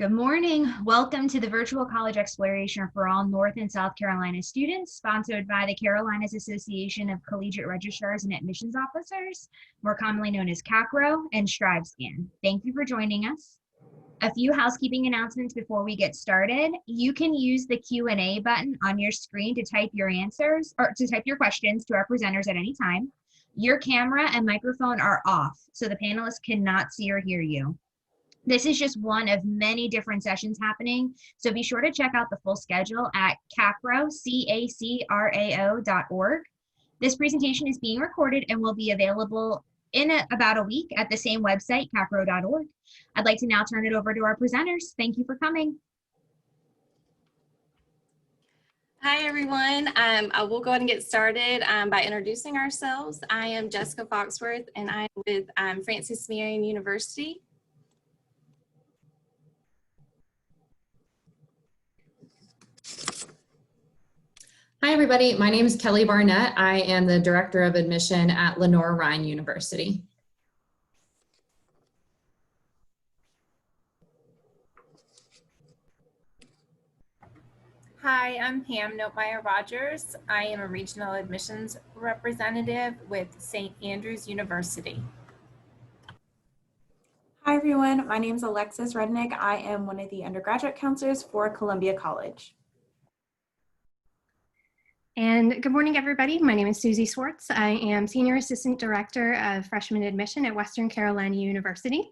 Good morning. Welcome to the Virtual College Exploration for all North and South Carolina students, sponsored by the Carolinas Association of Collegiate Registrars and Admissions Officers, more commonly known as CACRAO, and StriveScan. Thank you for joining us. A few housekeeping announcements before we get started. You can use the Q&A button on your screen to type your answers or to type your questions to our presenters at any time. Your camera and microphone are off, so the panelists cannot see or hear you. This is just one of many different sessions happening, so be sure to check out the full schedule at CACRAO, CACRAO.org. This presentation is being recorded and will be available in about a week at the same website, CACRAO.org. I'd like to now turn it over to our presenters. Thank you for coming. Hi, everyone. I will go ahead and get started by introducing ourselves. I am Jessica Foxworth, and I'm with Francis Marion University. Hi, everybody. My name is Kelly Barnett. I am the Director of Admission at Lenoir-Rhyne University. Hi, I'm Pam Notemeyer-Rogers. I am a Regional Admissions Representative with St. Andrews University. Hi, everyone. My name is Alexis Rednick. I am one of the undergraduate counselors for Columbia College. And good morning, everybody. My name is Susie Swartz. I am Senior Assistant Director of Freshman Admission at Western Carolina University.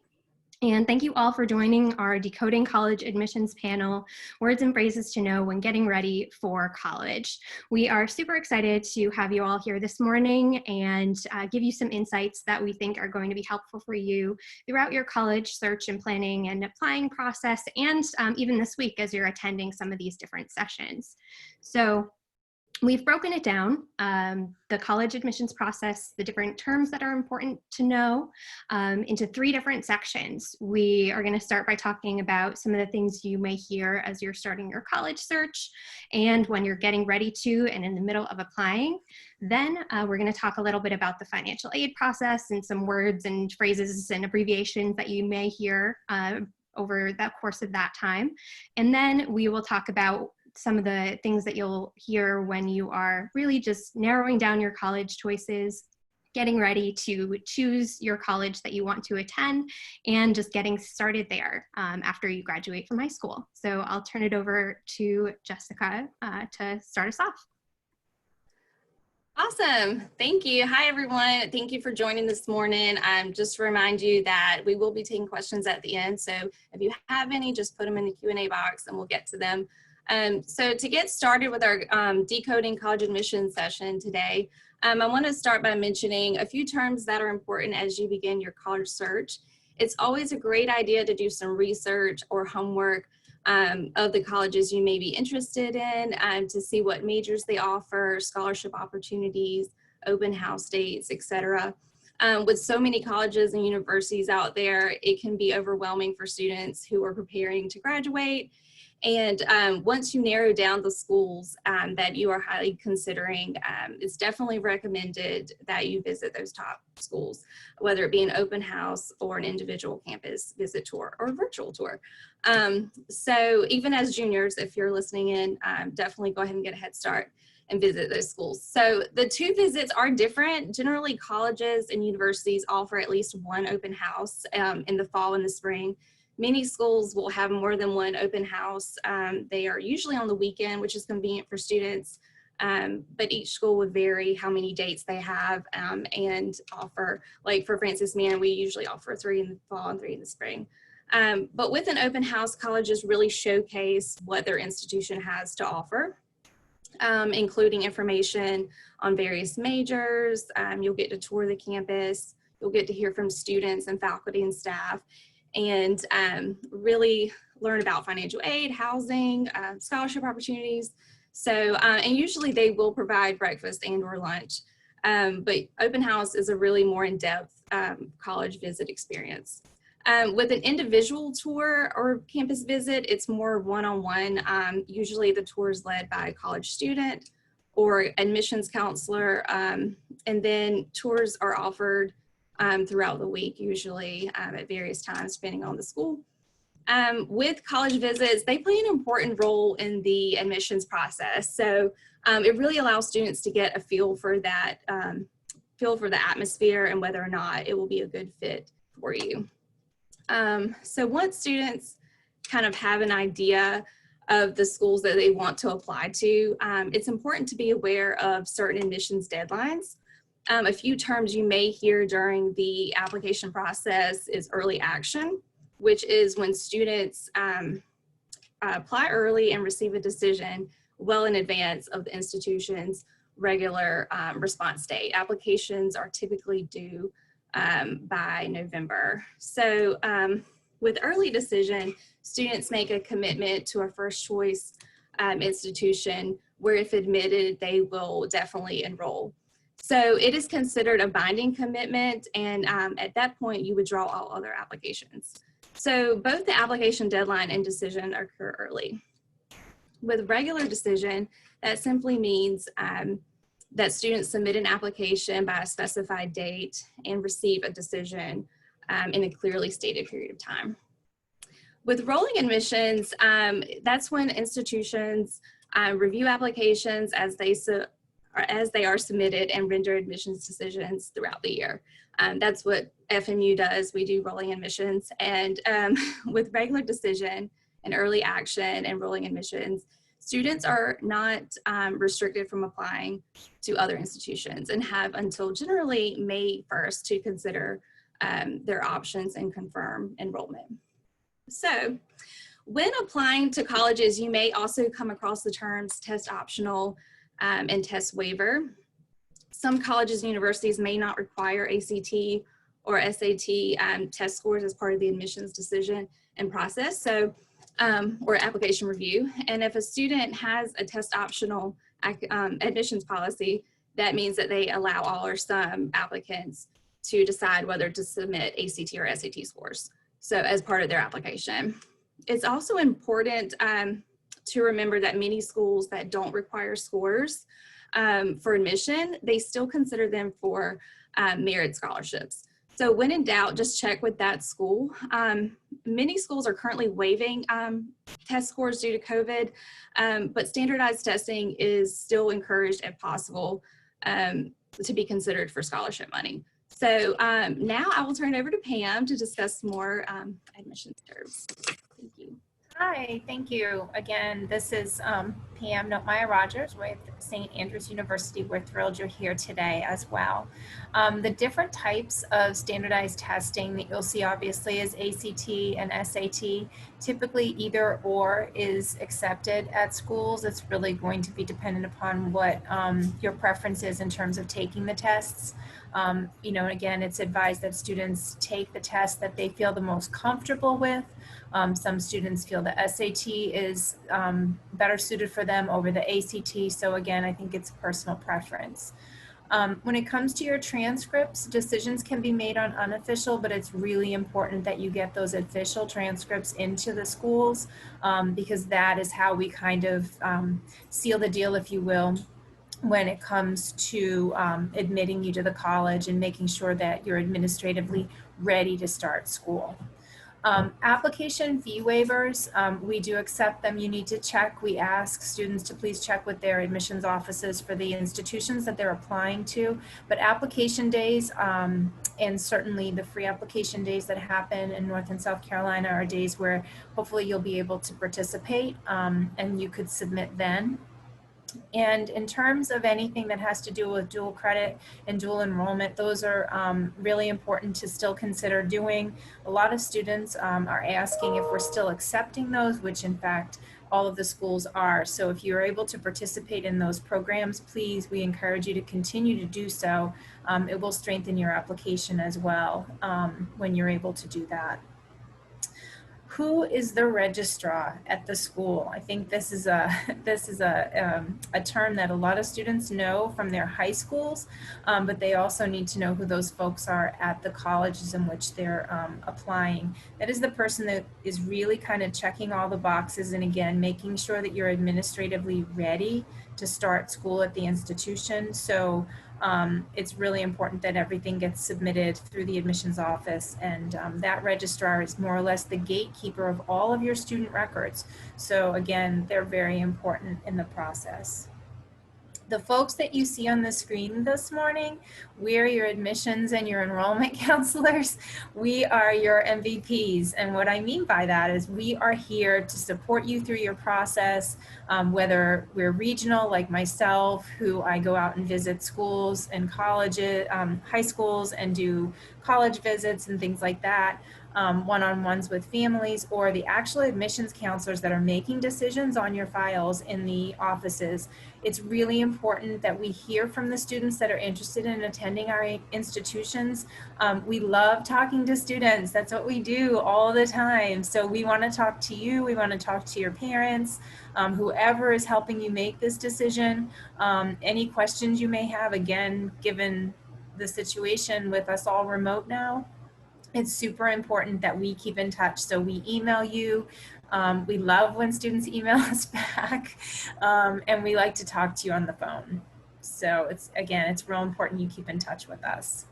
And thank you all for joining our Decoding College Admissions panel, Words and Phrases to Know When Getting Ready for College. We are super excited to have you all here this morning and give you some insights that we think are going to be helpful for you throughout your college search and planning and applying process, and even this week as you're attending some of these different sessions. So we've broken it down, the college admissions process, the different terms that are important to know, into 3 different sections. We are going to start by talking about some of the things you may hear as you're starting your college search and when you're getting ready to and in the middle of applying. Then we're going to talk a little bit about the financial aid process and some words and phrases and abbreviations that you may hear over the course of that time. And then we will talk about some of the things that you'll hear when you are really just narrowing down your college choices, getting ready to choose your college that you want to attend, and just getting started there after you graduate from high school. So I'll turn it over to Jessica to start us off. Awesome. Thank you. Hi, everyone. Thank you for joining this morning. Just to remind you that we will be taking questions at the end. So if you have any, just put them in the Q&A box and we'll get to them. So to get started with our Decoding College Admissions session today, I want to start by mentioning a few terms that are important as you begin your college search. It's always a great idea to do some research or homework of the colleges you may be interested in to see what majors they offer, scholarship opportunities, open house dates, etc. With so many colleges and universities out there, it can be overwhelming for students who are preparing to graduate. And once you narrow down the schools that you are highly considering, it's definitely recommended that you visit those top schools, whether it be an open house or an individual campus visit tour or a virtual tour. So even as juniors, if you're listening in, definitely go ahead and get a head start and visit those schools. So the 2 visits are different. Generally, colleges and universities offer at least 1 open house in the fall and the spring. Many schools will have more than 1 open house. They are usually on the weekend, which is convenient for students, but each school would vary how many dates they have and offer. Like for Francis Marion, we usually offer 3 in the fall and 3 in the spring. But with an open house, colleges really showcase what their institution has to offer, including information on various majors. You'll get to tour the campus. You'll get to hear from students and faculty and staff, and really learn about financial aid, housing, scholarship opportunities. So, and usually they will provide breakfast and or lunch, but open house is a really more in-depth college visit experience. With an individual tour or campus visit, it's more one-on-one. Usually the tour is led by a college student or admissions counselor, and then tours are offered throughout the week, usually at various times, depending on the school. With college visits, they play an important role in the admissions process. So it really allows students to get a feel for that, feel for the atmosphere and whether or not it will be a good fit for you. So once students kind of have an idea of the schools that they want to apply to, it's important to be aware of certain admissions deadlines. A few terms you may hear during the application process is early action, which is when students apply early and receive a decision well in advance of the institution's regular response date. Applications are typically due by November. So with early decision, students make a commitment to a first choice institution where if admitted, they will definitely enroll. So it is considered a binding commitment, and at that point, you withdraw all other applications. So both the application deadline and decision occur early. With regular decision, that simply means that students submit an application by a specified date and receive a decision in a clearly stated period of time. With rolling admissions, that's when institutions review applications as they are submitted and render admissions decisions throughout the year. That's what FMU does. We do rolling admissions. And with regular decision and early action and rolling admissions, students are not restricted from applying to other institutions and have until generally May 1st to consider their options and confirm enrollment. So when applying to colleges, you may also come across the terms test optional and test waiver. Some colleges and universities may not require ACT or SAT test scores as part of the admissions decision and process, so or application review. And if a student has a test optional admissions policy, that means that they allow all or some applicants to decide whether to submit ACT or SAT scores, so as part of their application. It's also important to remember that many schools that don't require scores for admission, they still consider them for merit scholarships. So when in doubt, just check with that school. Many schools are currently waiving test scores due to COVID, but standardized testing is still encouraged if possible to be considered for scholarship money. So now I will turn it over to Pam to discuss more admissions terms. Thank you. Hi, thank you. Again, this is Pam Notmeyer-Rogers with St. Andrews University. We're thrilled you're here today as well. The different types of standardized testing that you'll see obviously is ACT and SAT. Typically either or is accepted at schools. It's really going to be dependent upon what your preference is in terms of taking the tests. You know, again, it's advised that students take the test that they feel the most comfortable with. Some students feel the SAT is better suited for them over the ACT. So again, I think it's personal preference. When it comes to your transcripts, decisions can be made on unofficial, but it's really important that you get those official transcripts into the schools because that is how we kind of seal the deal, if you will, when it comes to admitting you to the college and making sure that you're administratively ready to start school. Application fee waivers, we do accept them. You need to check. We ask students to please check with their admissions offices for the institutions that they're applying to. But application days and certainly the free application days that happen in North and South Carolina are days where hopefully you'll be able to participate and you could submit then. And in terms of anything that has to do with dual credit and dual enrollment, those are really important to still consider doing. A lot of students are asking if we're still accepting those, which in fact all of the schools are. So if you're able to participate in those programs, please, we encourage you to continue to do so. It will strengthen your application as well when you're able to do that. Who is the registrar at the school? I think this is a term that a lot of students know from their high schools, but they also need to know who those folks are at the colleges in which they're applying. That is the person that is really kind of checking all the boxes and again, making sure that you're administratively ready to start school at the institution. So it's really important that everything gets submitted through the admissions office, and that registrar is more or less the gatekeeper of all of your student records. So again, they're very important in the process. The folks that you see on the screen this morning, we're your admissions and your enrollment counselors. We are your MVPs. And what I mean by that is we are here to support you through your process, whether we're regional like myself, who I go out and visit schools and colleges, high schools, and do college visits and things like that, one-on-ones with families, or the actual admissions counselors that are making decisions on your files in the offices. It's really important that we hear from the students that are interested in attending our institutions. We love talking to students. That's what we do all the time. So we want to talk to you. We want to talk to your parents, whoever is helping you make this decision. Any questions you may have, again, given the situation with us all remote now, it's super important that we keep in touch. So we email you. We love when students email us back, and we like to talk to you on the phone. So it's real important you keep in touch with us.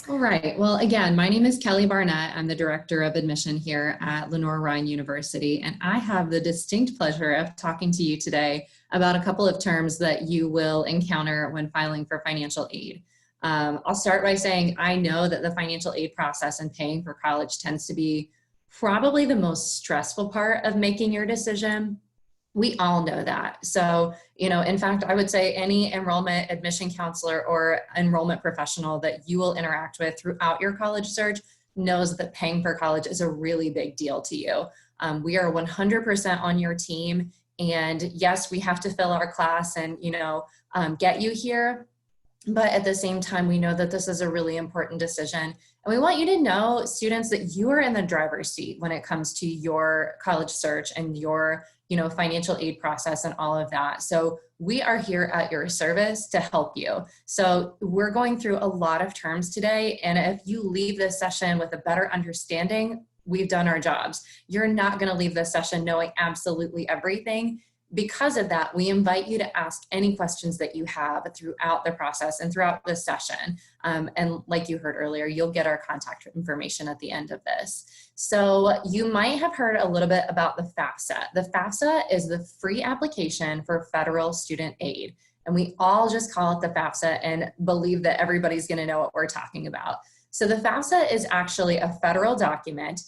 All right. Well, again, my name is Kelly Barnett. I'm the Director of Admission here at Lenore-Ryan University, and I have the distinct pleasure of talking to you today about a couple of terms that you will encounter when filing for financial aid. I'll start by saying I know that the financial aid process and paying for college tends to be probably the most stressful part of making your decision. We all know that. So, in fact, I would say any enrollment admission counselor or enrollment professional that you will interact with throughout your college search knows that paying for college is a really big deal to you. We are 100% on your team. And yes, we have to fill our class and, get you here. But at the same time, we know that this is a really important decision. And we want you to know, students, that you are in the driver's seat when it comes to your college search and your, financial aid process and all of that. So we are here at your service to help you. So we're going through a lot of terms today. And if you leave this session with a better understanding, we've done our jobs. You're not going to leave this session knowing absolutely everything. Because of that, we invite you to ask any questions that you have throughout the process and throughout this session. And like you heard earlier, you'll get our contact information at the end of this. So you might have heard a little bit about the FAFSA. The FAFSA is the free application for federal student aid. And we all just call it the FAFSA and believe that everybody's going to know what we're talking about. So the FAFSA is actually a federal document.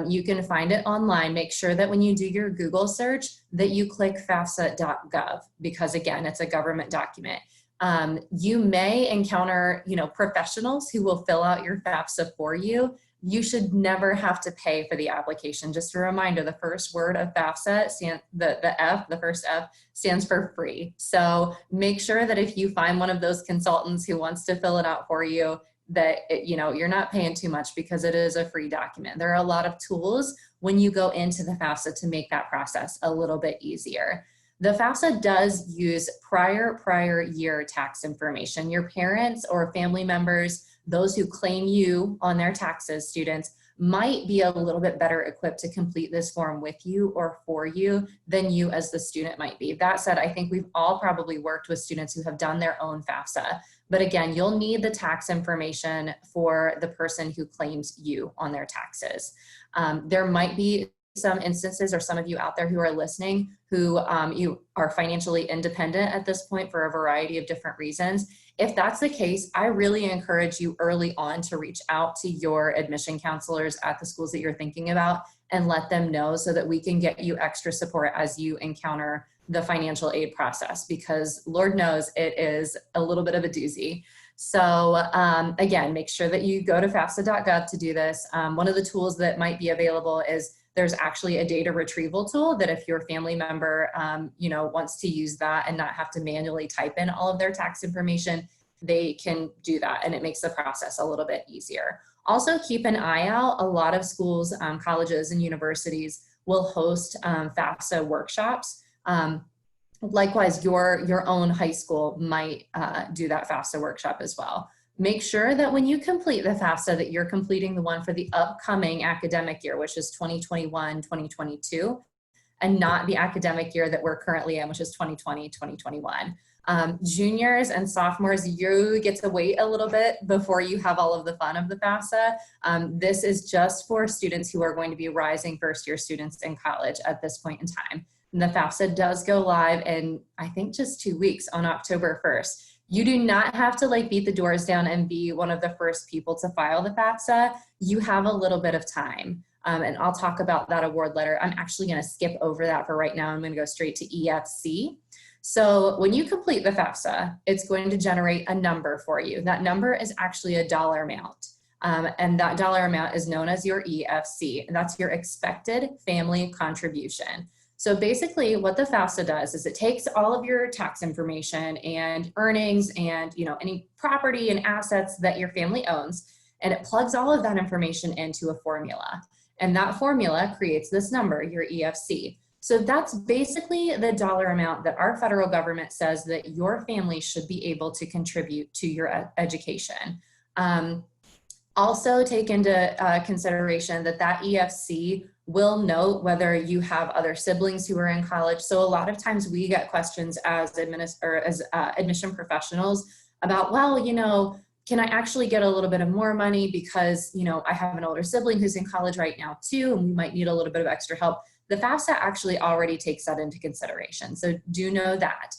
You can find it online. Make sure that when you do your Google search that you click fafsa.gov, because again, it's a government document. You may encounter, professionals who will fill out your FAFSA for you. You should never have to pay for the application. Just a reminder, the first word of FAFSA, the first F stands for free. So make sure that if you find one of those consultants who wants to fill it out for you, that you're not paying too much, because it is a free document. There are a lot of tools when you go into the FAFSA to make that process a little bit easier. The FAFSA does use prior year tax information. Your parents or family members, those who claim you on their taxes, students, might be a little bit better equipped to complete this form with you or for you than you as the student might be. That said, I think we've all probably worked with students who have done their own FAFSA. But again, you'll need the tax information for the person who claims you on their taxes. There might be some instances, or some of you out there who are listening, who you are financially independent at this point for a variety of different reasons. If that's the case, I really encourage you early on to reach out to your admission counselors at the schools that you're thinking about and let them know, so that we can get you extra support as you encounter the financial aid process, because Lord knows it is a little bit of a doozy. So again, make sure that you go to fafsa.gov to do this. One of the tools that might be available is there's actually a data retrieval tool that if your family member wants to use that and not have to manually type in all of their tax information, they can do that, and it makes the process a little bit easier. Also, keep an eye out. A lot of schools, colleges, and universities will host FAFSA workshops. Likewise, your own high school might do that FAFSA workshop as well. Make sure that when you complete the FAFSA that you're completing the one for the upcoming academic year, which is 2021-2022. and not the academic year that we're currently in, which is 2020-2021. Juniors and sophomores, you get to wait a little bit before you have all of the fun of the FAFSA. This is just for students who are going to be rising first-year students in college at this point in time. And the FAFSA does go live in, I think, just 2 weeks on October 1st. You do not have to like beat the doors down and be one of the first people to file the FAFSA. You have a little bit of time. And I'll talk about that award letter. I'm actually going to skip over that for right now. I'm going to go straight to EFC. So when you complete the FAFSA, it's going to generate a number for you. That number is actually a dollar amount. And that dollar amount is known as your EFC. And that's your expected family contribution. So basically what the FAFSA does is it takes all of your tax information and earnings and any property and assets that your family owns, and it plugs all of that information into a formula. And that formula creates this number, your EFC. So that's basically the dollar amount that our federal government says that your family should be able to contribute to your education. Also take into consideration that EFC will note whether you have other siblings who are in college. So a lot of times we get questions as admission professionals about, well, can I actually get a little bit of more money because, I have an older sibling who's in college right now too, and we might need a little bit of extra help. The FAFSA actually already takes that into consideration. So do know that.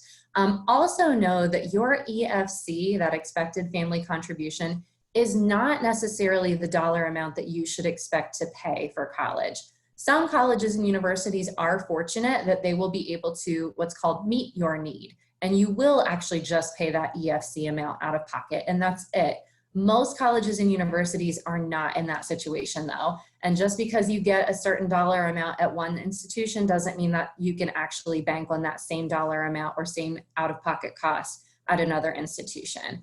Also know that your EFC, that expected family contribution, is not necessarily the dollar amount that you should expect to pay for college. Some colleges and universities are fortunate that they will be able to what's called meet your need, and you will actually just pay that EFC amount out of pocket, and that's it. Most colleges and universities are not in that situation though, and just because you get a certain dollar amount at one institution doesn't mean that you can actually bank on that same dollar amount or same out-of-pocket cost at another institution.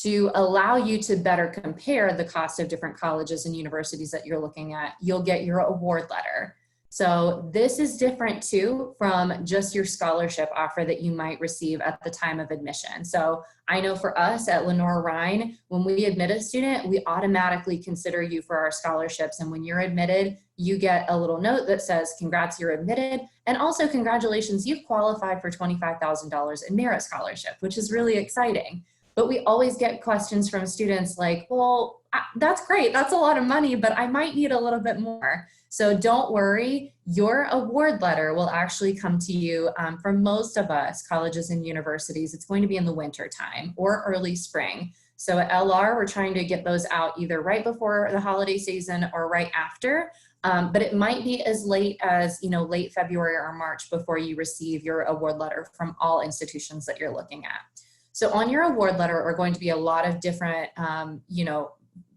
To allow you to better compare the cost of different colleges and universities that you're looking at, you'll get your award letter. So this is different too from just your scholarship offer that you might receive at the time of admission. So I know for us at Lenore-Rhine, when we admit a student, we automatically consider you for our scholarships. And when you're admitted, you get a little note that says, congrats, you're admitted. And also congratulations, you've qualified for $25,000 in merit scholarship, which is really exciting. But we always get questions from students like, well, that's great, that's a lot of money, but I might need a little bit more. So don't worry, your award letter will actually come to you for most of us, colleges and universities. It's going to be in the winter time or early spring. So at LR, we're trying to get those out either right before the holiday season or right after. But it might be as late as late February or March before you receive your award letter from all institutions that you're looking at. So on your award letter are going to be a lot of different,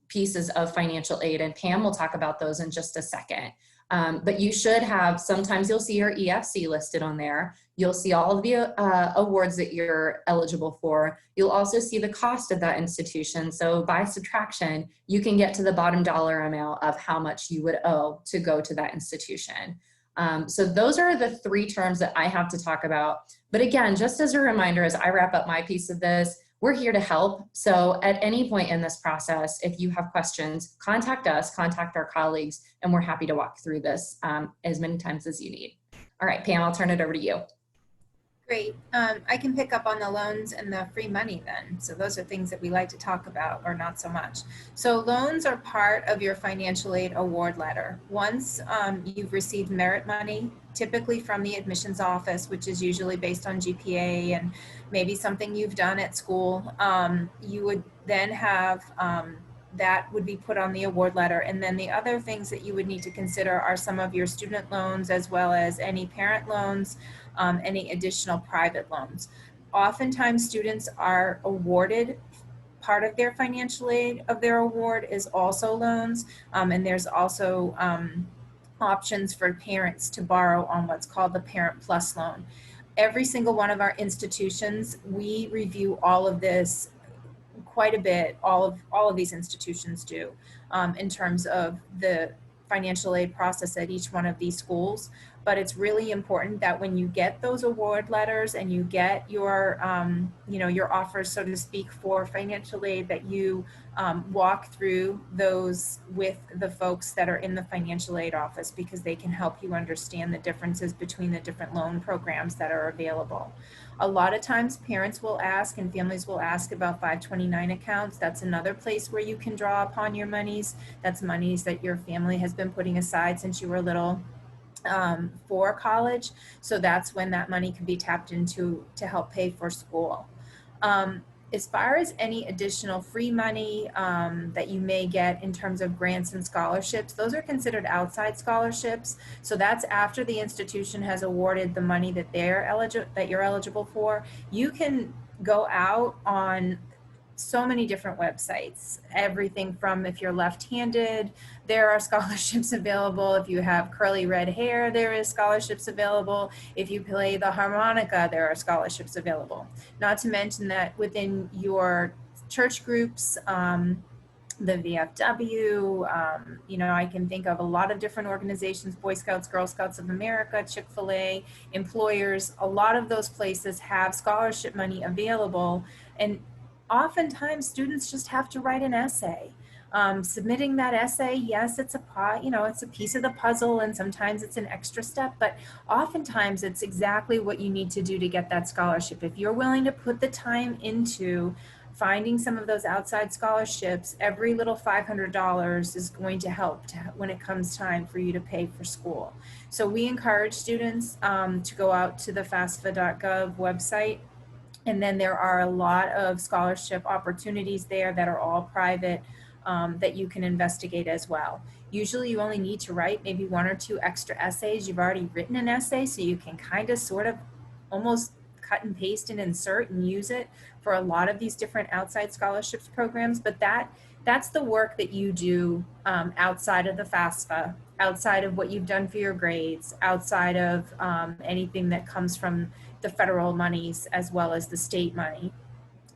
pieces of financial aid, and Pam will talk about those in just a second. But you should have, sometimes you'll see your EFC listed on there. You'll see all of the awards that you're eligible for. You'll also see the cost of that institution. So by subtraction, you can get to the bottom dollar amount of how much you would owe to go to that institution. So those are the three terms that I have to talk about. But again, just as a reminder, as I wrap up my piece of this, we're here to help. So at any point in this process, if you have questions, contact us, contact our colleagues, and we're happy to walk through this as many times as you need. All right, Pam, I'll turn it over to you. Great. I can pick up on the loans and the free money then. So those are things that we like to talk about, or not so much. So loans are part of your financial aid award letter. Once you've received merit money, typically from the admissions office, which is usually based on GPA and maybe something you've done at school, you would then have that would be put on the award letter. And then the other things that you would need to consider are some of your student loans, as well as any parent loans, any additional private loans. Oftentimes students are awarded part of their financial aid of their award is also loans. And there's also options for parents to borrow on what's called the Parent Plus loan. Every single one of our institutions, we review all of this quite a bit. All of these institutions do in terms of the financial aid process at each one of these schools. but it's really important that when you get those award letters and you get your, your offers, so to speak, for financial aid, that you walk through those with the folks that are in the financial aid office, because they can help you understand the differences between the different loan programs that are available. A lot of times parents will ask and families will ask about 529 accounts. That's another place where you can draw upon your monies. That's monies that your family has been putting aside since you were little, for college. So that's when that money can be tapped into to help pay for school. As far as any additional free money that you may get in terms of grants and scholarships, those are considered outside scholarships. So that's after the institution has awarded the money that you're eligible for. You can go out on so many different websites, everything from, if you're left-handed, there are scholarships available. If you have curly red hair, there is scholarships available. If you play the harmonica, there are scholarships available. Not to mention that within your church groups, the VFW, I can think of a lot of different organizations, Boy Scouts, Girl Scouts of America, Chick-fil-A, employers, a lot of those places have scholarship money available. And oftentimes students just have to write an essay. Submitting that essay, yes, it's a piece of the puzzle, and sometimes it's an extra step, but oftentimes it's exactly what you need to do to get that scholarship. If you're willing to put the time into finding some of those outside scholarships, every little $500 is going to help when it comes time for you to pay for school. So we encourage students to go out to the FAFSA.gov website. And then there are a lot of scholarship opportunities there that are all private, that you can investigate as well. Usually you only need to write maybe 1 or 2 extra essays. You've already written an essay, so you can kind of sort of almost cut and paste and insert and use it for a lot of these different outside scholarships programs. But that's the work that you do outside of the FAFSA, outside of what you've done for your grades, outside of anything that comes from the federal monies as well as the state money.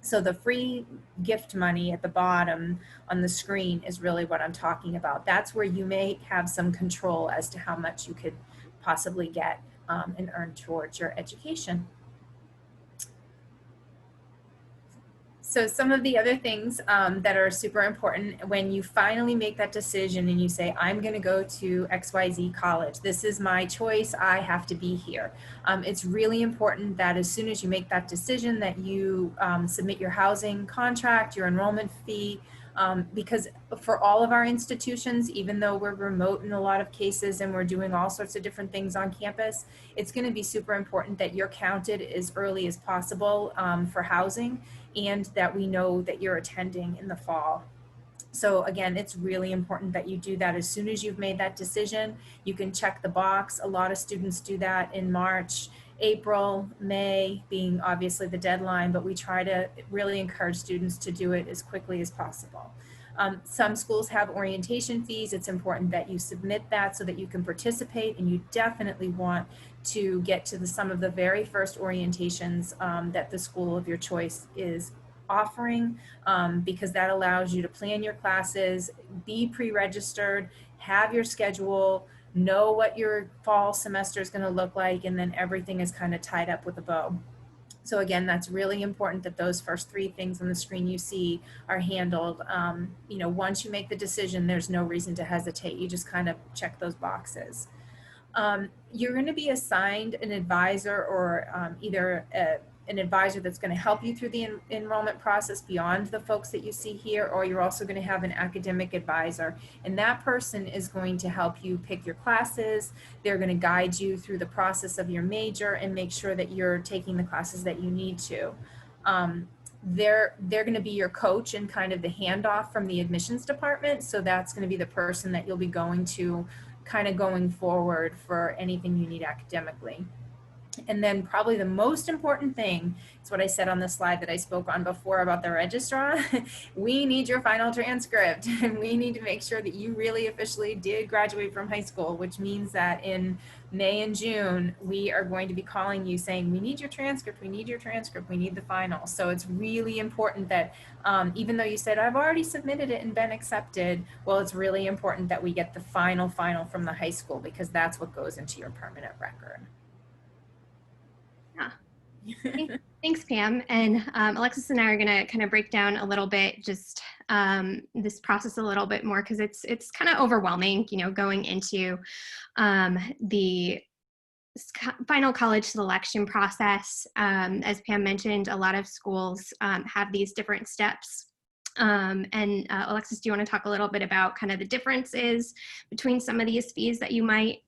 So the free gift money at the bottom on the screen is really what I'm talking about. That's where you may have some control as to how much you could possibly get and earn towards your education. So some of the other things that are super important when you finally make that decision and you say, I'm going to go to XYZ college, this is my choice, I have to be here. It's really important that as soon as you make that decision that you submit your housing contract, your enrollment fee, because for all of our institutions, even though we're remote in a lot of cases and we're doing all sorts of different things on campus, it's going to be super important that you're counted as early as possible for housing, and that we know that you're attending in the fall. So again, it's really important that you do that as soon as you've made that decision. You can check the box. A lot of students do that in March, April, May being obviously the deadline, but we try to really encourage students to do it as quickly as possible. Some schools have orientation fees. It's important that you submit that so that you can participate, and you definitely want to get to some of the very first orientations that the school of your choice is offering, because that allows you to plan your classes, be pre-registered, have your schedule, know what your fall semester is going to look like, and then everything is kind of tied up with a bow. So again, that's really important that those first 3 things on the screen you see are handled. Once you make the decision, there's no reason to hesitate. You just kind of check those boxes. You're going to be assigned an advisor, or either an advisor that's going to help you through the enrollment process beyond the folks that you see here, or you're also going to have an academic advisor, and that person is going to help you pick your classes. They're going to guide you through the process of your major and make sure that you're taking the classes that you need to. They're going to be your coach and kind of the handoff from the admissions department, so that's going to be the person that you'll be going to kind of going forward for anything you need academically. And then probably the most important thing is what I said on the slide that I spoke on before about the registrar. We need your final transcript, and we need to make sure that you really officially did graduate from high school, which means that in May and June, we are going to be calling you saying, we need your transcript, we need your transcript, we need the final. So it's really important that even though you said, I've already submitted it and been accepted, well, it's really important that we get the final from the high school, because that's what goes into your permanent record. Yeah. Thanks, Pam. And Alexis and I are going to kind of break down a little bit just this process a little bit more, because it's kind of overwhelming, you know, going into the final college selection process. As Pam mentioned, a lot of schools have these different steps. Alexis, do you want to talk a little bit about kind of the differences between some of these fees that you might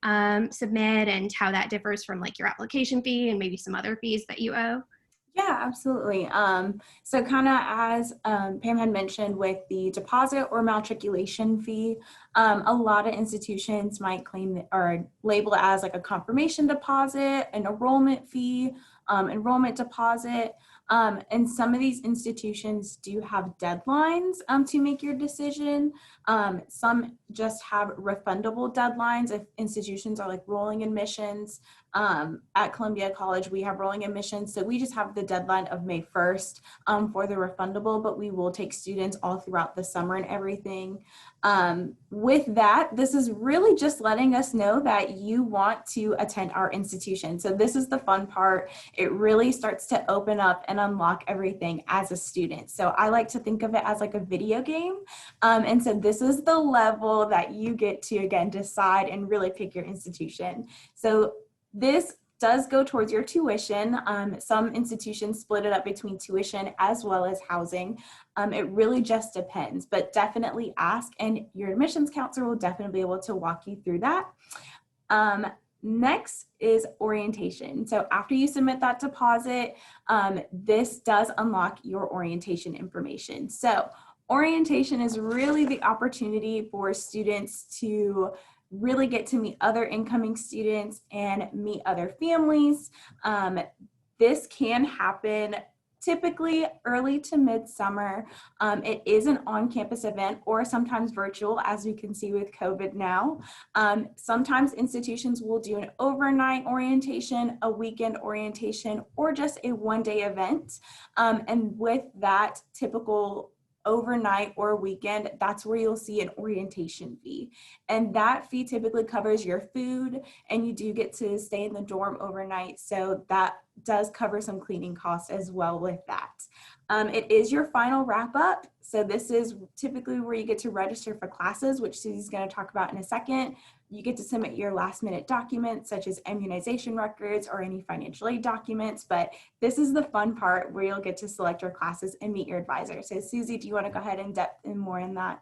submit, and how that differs from like your application fee and maybe some other fees that you owe? Yeah, absolutely. So kind of as Pam had mentioned with the deposit or matriculation fee, a lot of institutions might claim that, or label it as like a confirmation deposit, an enrollment fee, enrollment deposit. And some of these institutions do have deadlines to make your decision. Some just have refundable deadlines if institutions are like rolling admissions. At Columbia College, we have rolling admissions, so we just have the deadline of May 1st for the refundable, but we will take students all throughout the summer and everything. With that, this is really just letting us know that you want to attend our institution. So this is the fun part. It really starts to open up and unlock everything as a student. So I like to think of it as like a video game. And so this is the level that you get to, again, decide and really pick your institution. So this does go towards your tuition. Some institutions split it up between tuition as well as housing. It really just depends, but definitely ask, and your admissions counselor will definitely be able to walk you through that. Next is orientation. So after you submit that deposit, this does unlock your orientation information. So orientation is really the opportunity for students to really get to meet other incoming students and meet other families. This can happen typically early to midsummer. It is an on-campus event or sometimes virtual, as you can see with COVID now. Sometimes institutions will do an overnight orientation, a weekend orientation, or just a one-day event. And with that typical overnight or weekend, that's where you'll see an orientation fee. And that fee typically covers your food, and you do get to stay in the dorm overnight. So that does cover some cleaning costs as well with that. It is your final wrap up. So this is typically where you get to register for classes, which Susie's going to talk about in a second. You get to submit your last minute documents such as immunization records or any financial aid documents. But this is the fun part where you'll get to select your classes and meet your advisor. So Susie, do you want to go ahead and depth in more in that?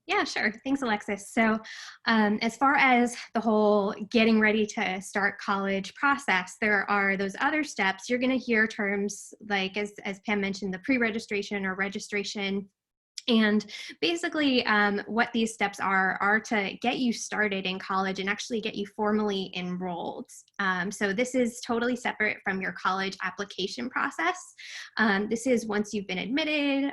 Yeah, sure. Thanks, Alexis. So as far as the whole getting ready to start college process, there are those other steps. You're going to hear terms like, as Pam mentioned, the pre-registration or registration. And basically what these steps are to get you started in college and actually get you formally enrolled. So this is totally separate from your college application process. This is once you've been admitted,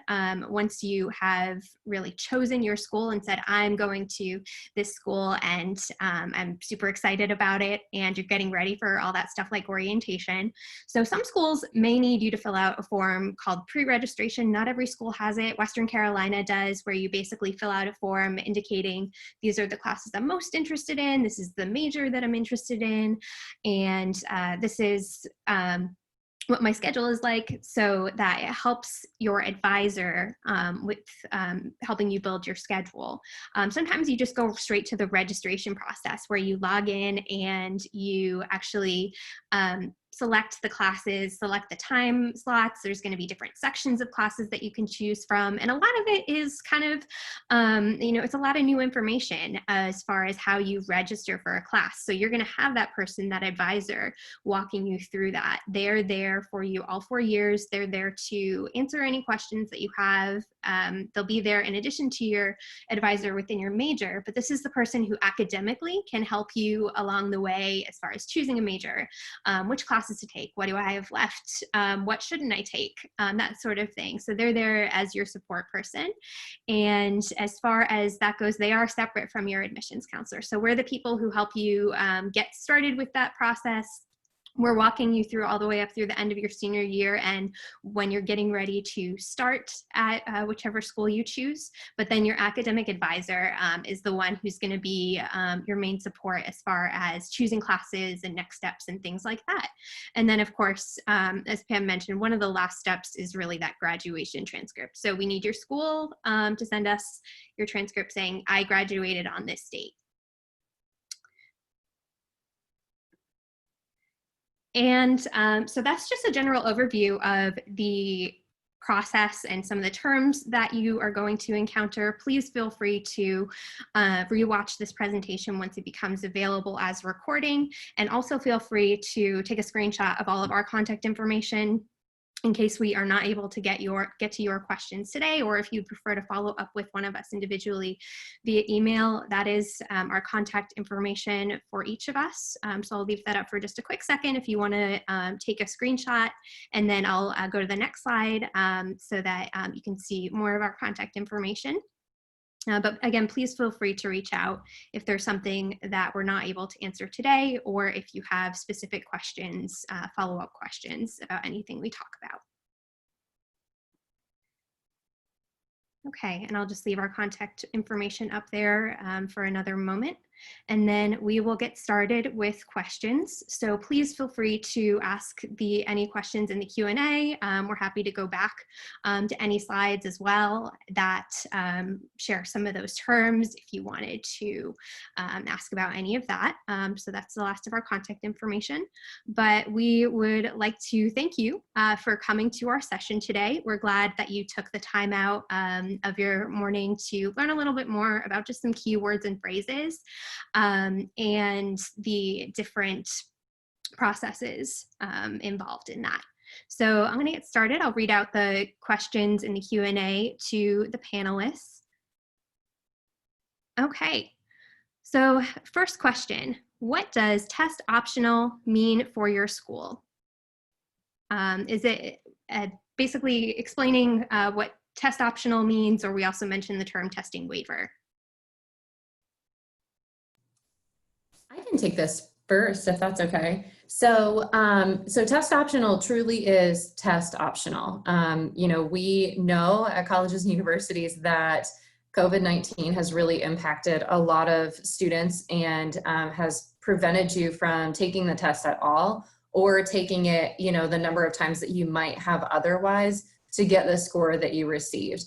once you have really chosen your school and said, I'm going to this school and I'm super excited about it, and you're getting ready for all that stuff like orientation. So some schools may need you to fill out a form called pre-registration. Not every school has it. Western Carolina does, where you basically fill out a form indicating these are the classes I'm most interested in, this is the major that I'm interested in, and this is what my schedule is like, so that it helps your advisor with helping you build your schedule. Sometimes you just go straight to the registration process where you log in and you actually select the classes, select the time slots. There's going to be different sections of classes that you can choose from. And a lot of it is kind of, it's a lot of new information as far as how you register for a class. So you're going to have that person, that advisor, walking you through that. They're there for you all 4 years. They're there to answer any questions that you have. They'll be there in addition to your advisor within your major, but this is the person who academically can help you along the way as far as choosing a major, which classes to take, what do I have left, what shouldn't I take, that sort of thing. So they're there as your support person. And as far as that goes, they are separate from your admissions counselor. So we're the people who help you get started with that process. We're walking you through all the way up through the end of your senior year and when you're getting ready to start at whichever school you choose. But then your academic advisor is the one who's going to be your main support as far as choosing classes and next steps and things like that. And then, of course, as Pam mentioned, one of the last steps is really that graduation transcript. So we need your school to send us your transcript saying, I graduated on this date. And so that's just a general overview of the process and some of the terms that you are going to encounter. Please feel free to rewatch this presentation once it becomes available as recording. And also feel free to take a screenshot of all of our contact information in case we are not able to get to your questions today, or if you prefer to follow up with one of us individually via email. That is our contact information for each of us. So I'll leave that up for just a quick second if you want to take a screenshot, and then I'll go to the next slide so that you can see more of our contact information. But again, please feel free to reach out if there's something that we're not able to answer today, or if you have specific questions, follow-up questions about anything we talk about. Okay, and I'll just leave our contact information up there for another moment. And then we will get started with questions. So please feel free to ask any questions in the Q&A. We're happy to go back to any slides as well that share some of those terms if you wanted to ask about any of that. So that's the last of our contact information. But we would like to thank you for coming to our session today. We're glad that you took the time out of your morning to learn a little bit more about just some keywords and phrases. And the different processes involved in that. So I'm going to get started. I'll read out the questions in the Q&A to the panelists. Okay, so first question, what does test optional mean for your school? Is it basically explaining what test optional means, or we also mentioned the term testing waiver? I can take this first, if that's okay. So, so test optional truly is test optional. We know at colleges and universities that COVID-19 has really impacted a lot of students and has prevented you from taking the test at all, or taking it, the number of times that you might have otherwise to get the score that you received.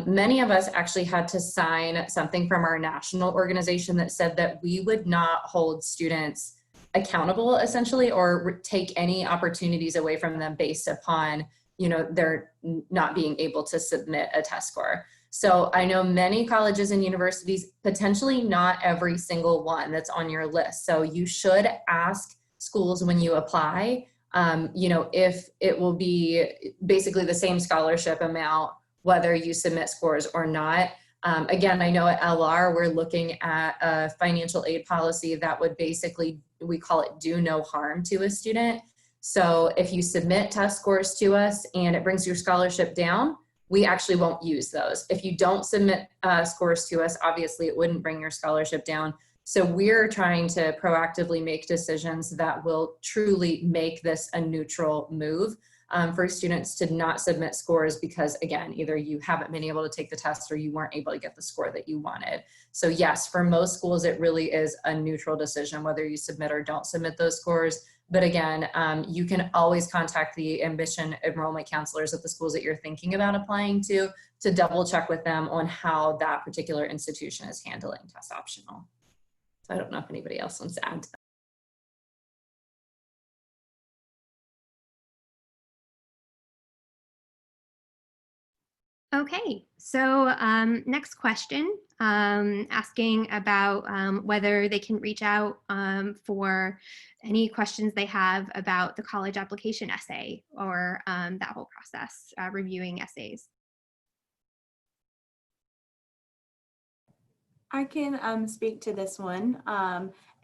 Many of us actually had to sign something from our national organization that said that we would not hold students accountable, essentially, or take any opportunities away from them based upon, their not being able to submit a test score. So I know many colleges and universities, potentially not every single one that's on your list. So you should ask schools when you apply, if it will be basically the same scholarship amount whether you submit scores or not. Again, I know at LR, we're looking at a financial aid policy that would basically, we call it do no harm to a student. So if you submit test scores to us and it brings your scholarship down, we actually won't use those. If you don't submit scores to us, obviously it wouldn't bring your scholarship down. So we're trying to proactively make decisions that will truly make this a neutral move. For students to not submit scores because, again, either you haven't been able to take the test or you weren't able to get the score that you wanted. So yes, for most schools, it really is a neutral decision whether you submit or don't submit those scores. But again, you can always contact the admission enrollment counselors at the schools that you're thinking about applying to double check with them on how that particular institution is handling test optional. So I don't know if anybody else wants to add to that. Okay, so next question, asking about whether they can reach out for any questions they have about the college application essay or that whole process, reviewing essays. I can speak to this one.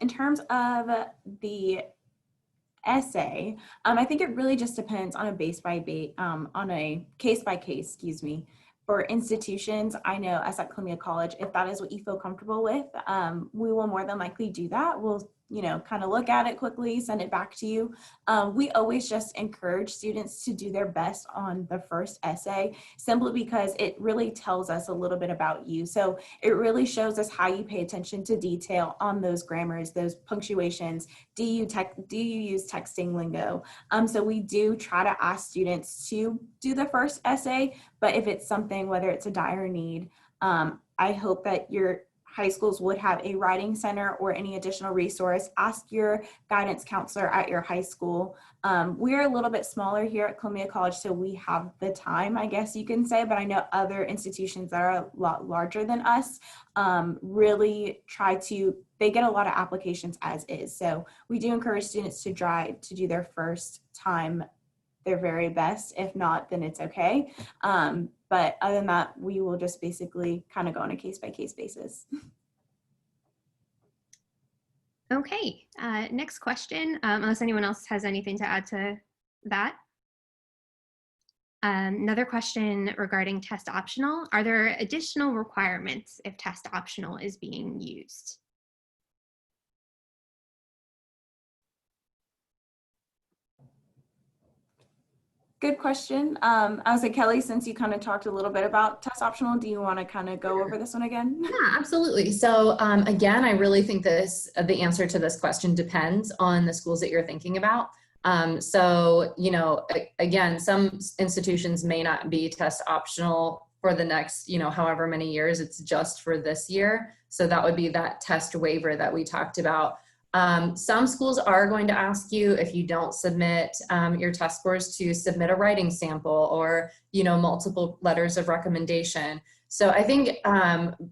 In terms of the essay, I think it really just depends on a on a case by case, excuse me. For institutions, I know us at Columbia College, if that is what you feel comfortable with, we will more than likely do that. We'll, kind of look at it quickly, send it back to you. We always just encourage students to do their best on the first essay, simply because it really tells us a little bit about you. So it really shows us how you pay attention to detail on those grammars, those punctuations. Do you use texting lingo? So we do try to ask students to do the first essay, but if it's something, whether it's a dire need, I hope that your high schools would have a writing center or any additional resource. Ask your guidance counselor at your high school. We're a little bit smaller here at Columbia College, so we have the time, I guess you can say, but I know other institutions that are a lot larger than us really they get a lot of applications as is. So we do encourage students to try to do their first time their very best. If not, then it's okay. But other than that, we will just basically kind of go on a case-by-case basis. Okay, next question, unless anyone else has anything to add to that. Another question regarding test optional. Are there additional requirements if test optional is being used? Good question. I would say, Kelly, since you kind of talked a little bit about test optional, do you want to kind of go over this one again? Yeah, absolutely. So again, I really think the answer to this question depends on the schools that you're thinking about. So, again, some institutions may not be test optional for the next, however many years. It's just for this year. So that would be that test waiver that we talked about. Some schools are going to ask you, if you don't submit your test scores, to submit a writing sample or, multiple letters of recommendation. So I think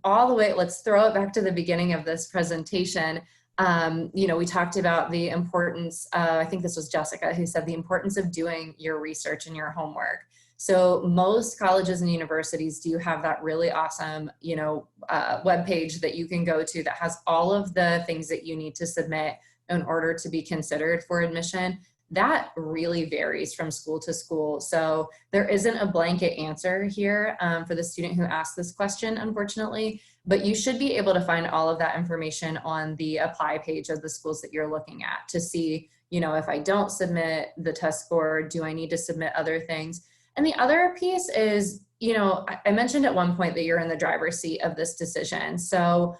all the way, let's throw it back to the beginning of this presentation. We talked about the importance, I think this was Jessica who said the importance of doing your research and your homework. So most colleges and universities do have that really awesome, webpage that you can go to that has all of the things that you need to submit in order to be considered for admission. That really varies from school to school. So there isn't a blanket answer here for the student who asked this question, unfortunately, but you should be able to find all of that information on the apply page of the schools that you're looking at to see, if I don't submit the test score, do I need to submit other things? And the other piece is, I mentioned at one point that you're in the driver's seat of this decision. So,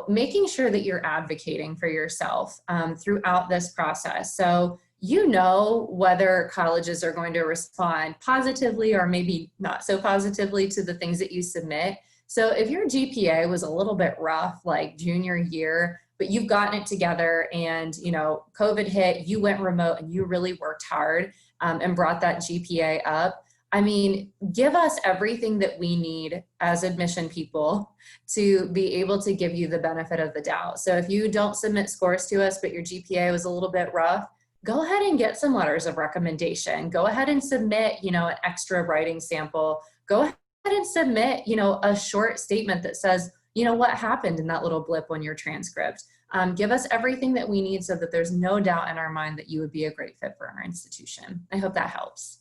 making sure that you're advocating for yourself throughout this process. So, whether colleges are going to respond positively or maybe not so positively to the things that you submit. So if your GPA was a little bit rough, like junior year, but you've gotten it together and, COVID hit, you went remote and you really worked hard and brought that GPA up. I mean, give us everything that we need as admission people to be able to give you the benefit of the doubt. So if you don't submit scores to us, but your GPA was a little bit rough, go ahead and get some letters of recommendation. Go ahead and submit, an extra writing sample. Go ahead and submit, a short statement that says, what happened in that little blip on your transcript. Give us everything that we need so that there's no doubt in our mind that you would be a great fit for our institution. I hope that helps.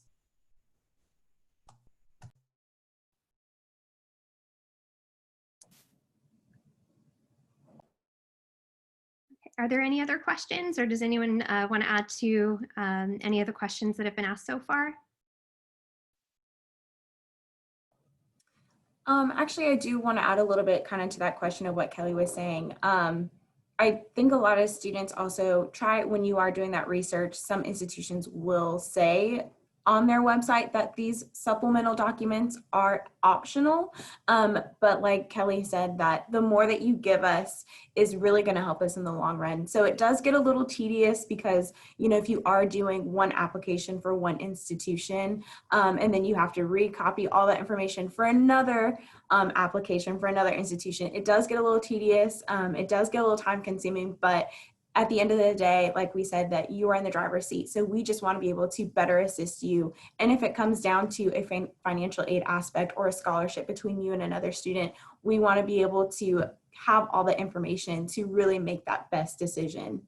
Are there any other questions, or does anyone want to add to any of the questions that have been asked so far? Actually, I do want to add a little bit kind of to that question of what Kelly was saying. I think a lot of students also try, when you are doing that research, some institutions will say on their website that these supplemental documents are optional. But like Kelly said, that the more that you give us is really going to help us in the long run. So it does get a little tedious because, you know, if you are doing one application for one institution, and then you have to recopy all that information for another application for another institution, it does get a little tedious. It does get a little time consuming, but at the end of the day, like we said, that you are in the driver's seat. So we just want to be able to better assist you. And if it comes down to a financial aid aspect or a scholarship between you and another student, we want to be able to have all the information to really make that best decision.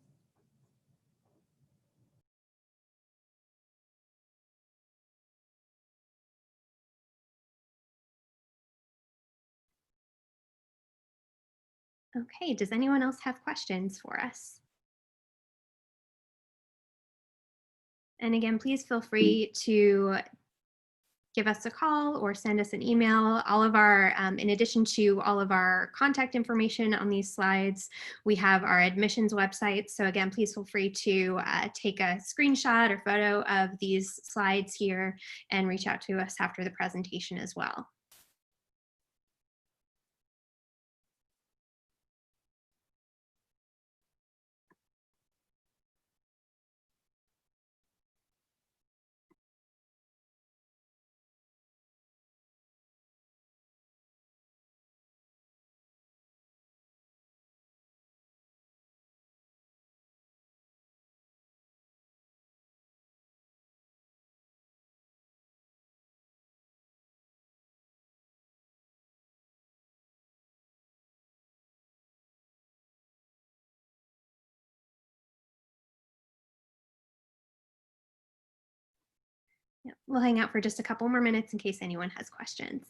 Okay, does anyone else have questions for us? And again, please feel free to give us a call or send us an email. All of our, in addition to all of our contact information on these slides, we have our admissions website. So again, please feel free to take a screenshot or photo of these slides here and reach out to us after the presentation as well. Yeah, we'll hang out for just a couple more minutes in case anyone has questions.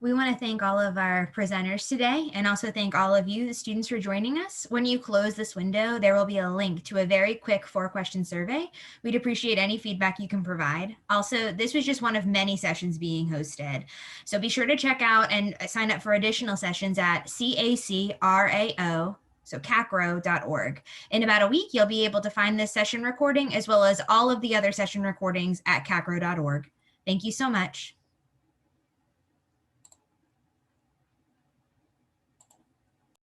We want to thank all of our presenters today and also thank all of you, the students, for joining us. When you close this window, there will be a link to a very quick 4-question survey. We'd appreciate any feedback you can provide. Also, this was just one of many sessions being hosted. So be sure to check out and sign up for additional sessions at CACRAO. So CACRAO.org. In about a week, you'll be able to find this session recording as well as all of the other session recordings at CACRAO.org. Thank you so much.